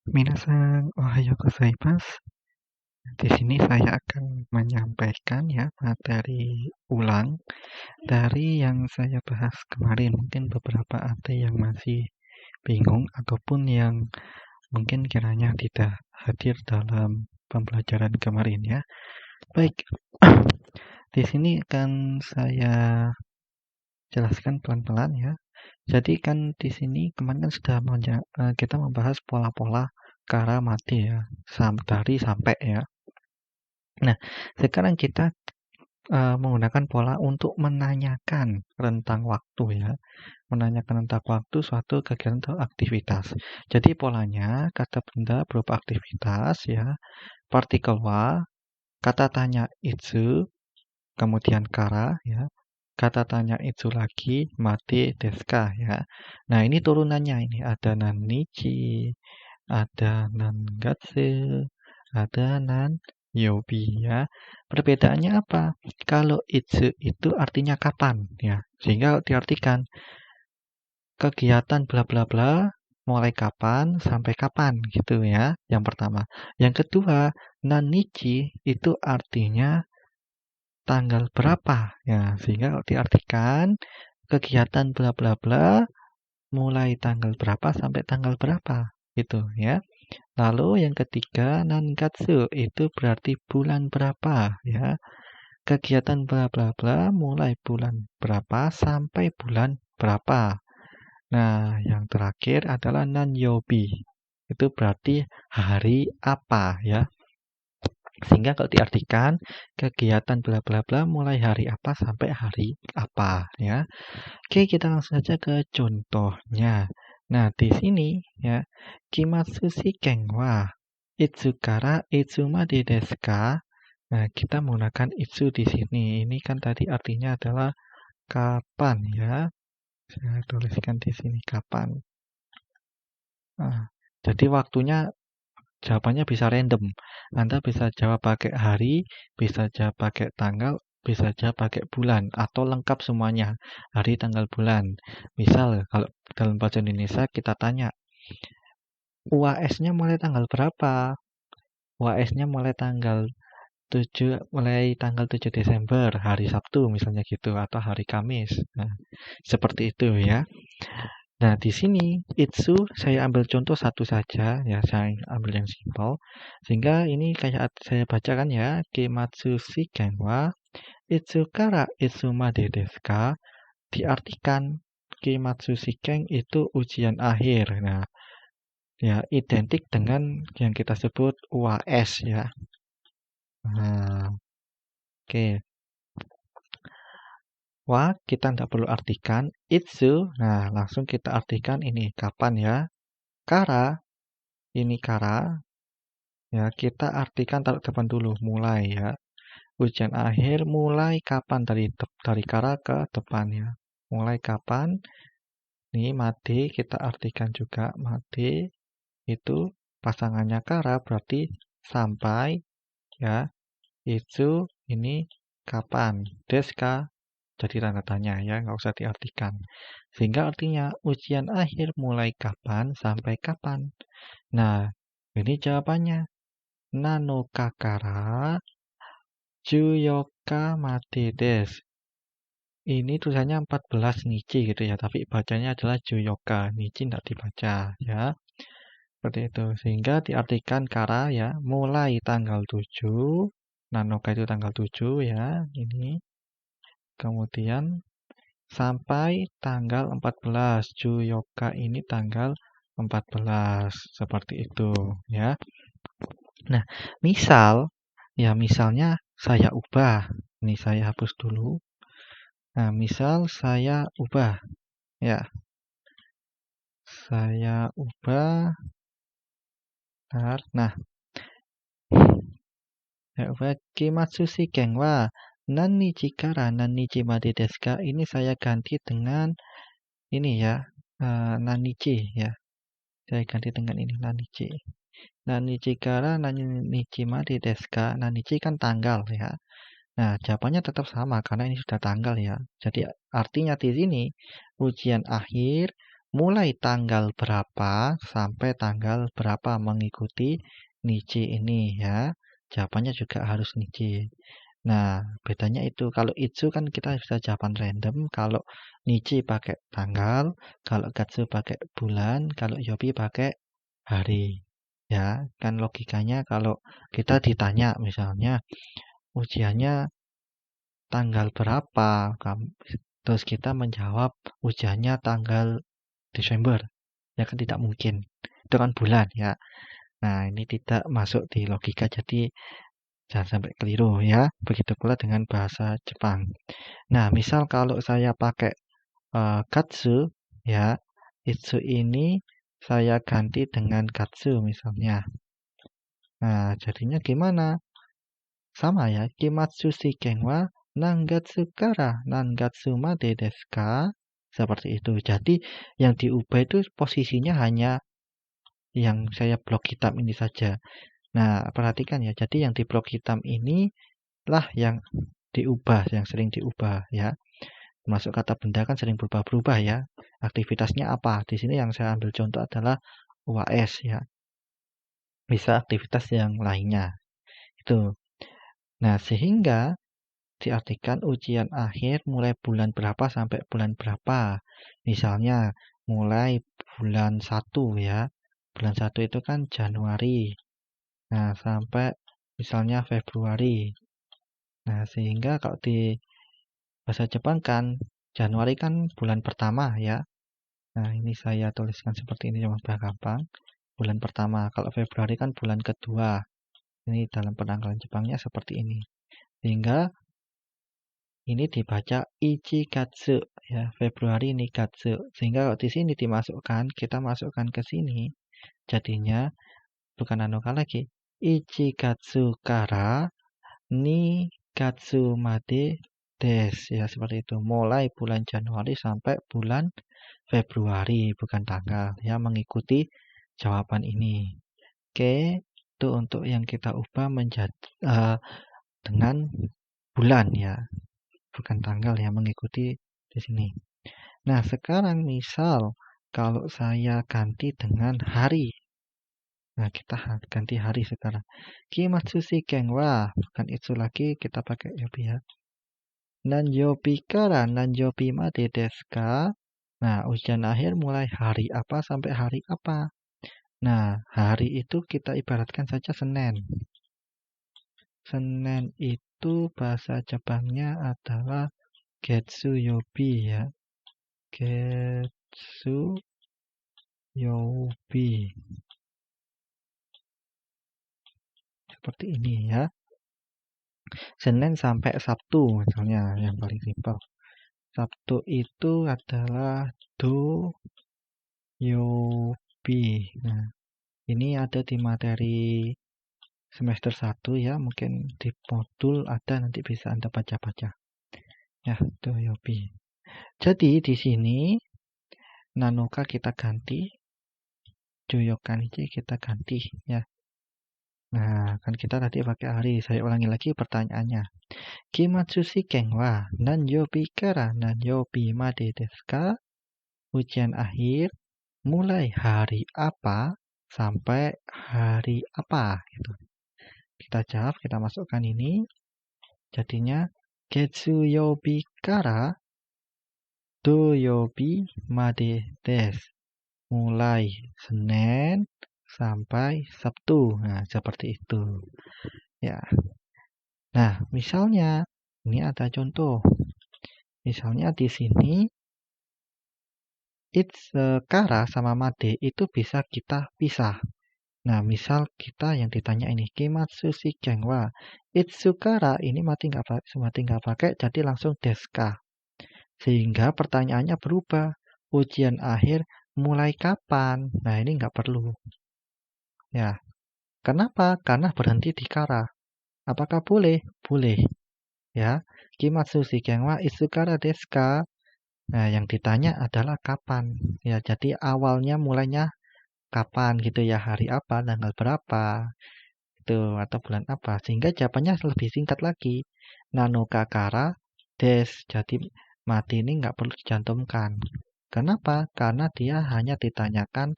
Minasan ohayo gozaimasu. Di sini saya akan menyampaikan ya materi ulang dari yang saya bahas kemarin. Mungkin beberapa ada yang masih bingung ataupun yang mungkin kiranya tidak hadir dalam pembelajaran kemarin ya. Baik, di sini akan saya jelaskan pelan-pelan ya. Jadi kan di sini kemarin kan sudah kita membahas pola-pola kara mati ya, dari sampai ya. Nah, sekarang kita menggunakan pola untuk menanyakan rentang waktu ya. Menanyakan rentang waktu suatu kegiatan atau aktivitas. Jadi polanya kata benda berupa aktivitas ya. Partikel wa, kata tanya itsu, kemudian kara ya. Kata tanya itsu lagi, mate deska ya. Nah, ini turunannya ini ada nanichi, ada nangatsu, ada nan yobi ya. Perbedaannya apa? Kalau itsu itu artinya kapan ya. Sehingga diartikan kegiatan bla bla bla mulai kapan sampai kapan gitu ya. Yang pertama. Yang kedua, nanichi itu artinya tanggal berapa ya. Sehingga kalau diartikan kegiatan bla bla bla mulai tanggal berapa sampai tanggal berapa gitu ya. Lalu yang ketiga, nankatsu itu berarti bulan berapa ya. Kegiatan bla bla bla mulai bulan berapa sampai bulan berapa. Nah, yang terakhir adalah nanyobi. Itu berarti hari apa ya. Sehingga kalau diartikan kegiatan bla bla bla mulai hari apa sampai hari apa ya. Oke, kita langsung saja ke contohnya. Nah, di sini ya, kimatsu shiken wa itsu kara itsu made desu ka? Nah, kita menggunakan itsu di sini. Ini kan tadi artinya adalah kapan ya. Saya tuliskan di sini kapan. Nah, jadi waktunya jawabannya bisa random. Anda bisa jawab pakai hari, bisa jawab pakai tanggal, bisa jawab pakai bulan, atau lengkap semuanya. Hari, tanggal, bulan. Misal, kalau dalam bahasa Indonesia kita tanya, UAS-nya mulai tanggal berapa? UAS-nya mulai tanggal 7 Desember, hari Sabtu misalnya gitu, atau hari Kamis. Nah, seperti itu ya. Nah, di sini itsu saya ambil contoh satu saja ya, saya ambil yang simpel. Sehingga ini kayak saya bacakan ya, kimatsu shiken wa itsu kara itsu made desu ka? Diartikan kimatsu shiken itu ujian akhir. Nah, ya identik dengan yang kita sebut UAS ya. Nah, oke. Wa kita tidak perlu artikan. Itsu, nah langsung kita artikan ini kapan ya. Kara, ini kara. Ya, kita artikan taruh depan dulu, mulai ya. Ujian akhir mulai kapan dari kara ke depan ya. Mulai kapan? Ini mate kita artikan juga mate itu pasangannya kara berarti sampai ya. Itsu ini kapan? Deska jadi tanda tanya ya, nggak usah diartikan. Sehingga artinya ujian akhir mulai kapan sampai kapan. Nah, ini jawabannya. Nano kakara juyoka mate desu. Ini tulisannya 14 nichi gitu ya, tapi bacanya adalah juyoka. Nichi tidak dibaca ya. Seperti itu. Sehingga diartikan kara ya, mulai tanggal 7. Nanoka itu tanggal 7 ya, ini. Kemudian sampai tanggal 14. Juyoka ini tanggal 14. Seperti itu ya. Nah, misalnya saya ubah. Ini saya hapus dulu. Nah, misal saya ubah ya. Saya ubah. Nah, saya ubah kimatsu shiken wa nannichi kara nannichi made desu ka? Ini saya ganti dengan ini ya. Nanichi ya. Saya ganti dengan ini nanichi. Nanichi kara nanichi made desu ka? Nanichi kan tanggal ya. Nah, jawabannya tetap sama karena ini sudah tanggal ya. Jadi artinya di sini ujian akhir mulai tanggal berapa sampai tanggal berapa mengikuti Nichi ini ya. Jawabannya juga harus Nichi. Nah, bedanya itu kalau Itsu kan kita bisa jawaban random, kalau Nichi pakai tanggal, kalau Gatsu pakai bulan, kalau Yobi pakai hari. Ya, kan logikanya kalau kita ditanya misalnya ujiannya tanggal berapa, terus kita menjawab ujiannya tanggal Desember. Ya kan tidak mungkin. Itu kan bulan ya. Nah, ini tidak masuk di logika, jadi jangan sampai keliru ya. Begitu pula dengan bahasa Jepang. Nah, misal kalau saya pakai katsu ya, itsu ini saya ganti dengan katsu misalnya. Nah, jadinya gimana? Sama ya, kimatsu shiken wa nangatsu kara nangatsu made desu ka? Seperti itu. Jadi yang diubah itu posisinya hanya yang saya blok hitam ini saja. Nah, perhatikan ya. Jadi yang di blok hitam ini lah yang diubah, yang sering diubah ya. Masuk kata benda kan sering berubah-berubah ya. Aktivitasnya apa? Di sini yang saya ambil contoh adalah UAS ya. Bisa aktivitas yang lainnya. Itu. Nah, sehingga diartikan ujian akhir mulai bulan berapa sampai bulan berapa. Misalnya mulai bulan 1 ya. Bulan 1 itu kan Januari. Nah, sampai misalnya Februari. Nah, sehingga kalau di bahasa Jepang kan Januari kan bulan pertama ya. Nah, ini saya tuliskan seperti ini cuma biar gampang. Bulan pertama. Kalau Februari kan bulan kedua. Ini dalam penanggalan Jepangnya seperti ini. Sehingga ini dibaca Ichigatsu ya, Februari Nigatsu. Sehingga kalau di sini dimasukkan, kita masukkan ke sini. Jadinya bukan anoka lagi. Ichigatsu kara Nigatsu made desu ya, seperti itu. Mulai bulan Januari sampai bulan Februari, bukan tanggal ya, mengikuti jawaban ini. Oke, itu untuk yang kita ubah menjadi dengan bulan ya, bukan tanggal ya, mengikuti di sini. Nah, sekarang misal kalau saya ganti dengan hari. Nah, kita ganti hari sekarang. Kimatsu shiken wa, bukan itsu lagi, kita pakai yobi ya. Nanyobi kara nanyobi made desu ka? Nah, ujian akhir mulai hari apa sampai hari apa? Nah, hari itu kita ibaratkan saja Senin. Senin itu bahasa Jepangnya adalah Getsu Yobi ya. Getsu Yobi. Seperti ini ya. Senin sampai Sabtu misalnya yang paling simpel. Sabtu itu adalah Do Yobi. Nah, ini ada di materi semester 1 ya, mungkin di modul ada, nanti bisa Anda baca-baca. Ya, Do Yobi. Jadi di sini Nanoka kita ganti, Juyokanichi kita ganti ya. Nah, kan kita tadi pakai hari. Saya ulangi lagi pertanyaannya. Kimatsu shiken wa nanyobi kara nanyobi made desu ka? Ujian akhir mulai hari apa sampai hari apa gitu. Kita jawab, kita masukkan ini. Jadinya Getsu yobi kara Doyobi made desu. Mulai Senin sampai Sabtu. Nah, seperti itu. Ya. Nah, misalnya ini ada contoh. Misalnya di sini kara sama made itu bisa kita pisah. Nah, misal kita yang ditanya ini kimatsu shiken wa itsukara, ini mati nggak pakai, jadi langsung deska. Sehingga pertanyaannya berubah. Ujian akhir mulai kapan? Nah, ini nggak perlu. Ya, kenapa? Karena berhenti di kara. Apakah boleh? Boleh. Ya, kimatsu shiken wa itsukara desu ka? Nah, yang ditanya adalah kapan. Ya, jadi awalnya mulainya kapan gitu ya, hari apa, tanggal berapa, itu atau bulan apa. Sehingga jawabannya lebih singkat lagi. Nano kakara des. Jadi mati ini nggak perlu dicantumkan. Kenapa? Karena dia hanya ditanyakan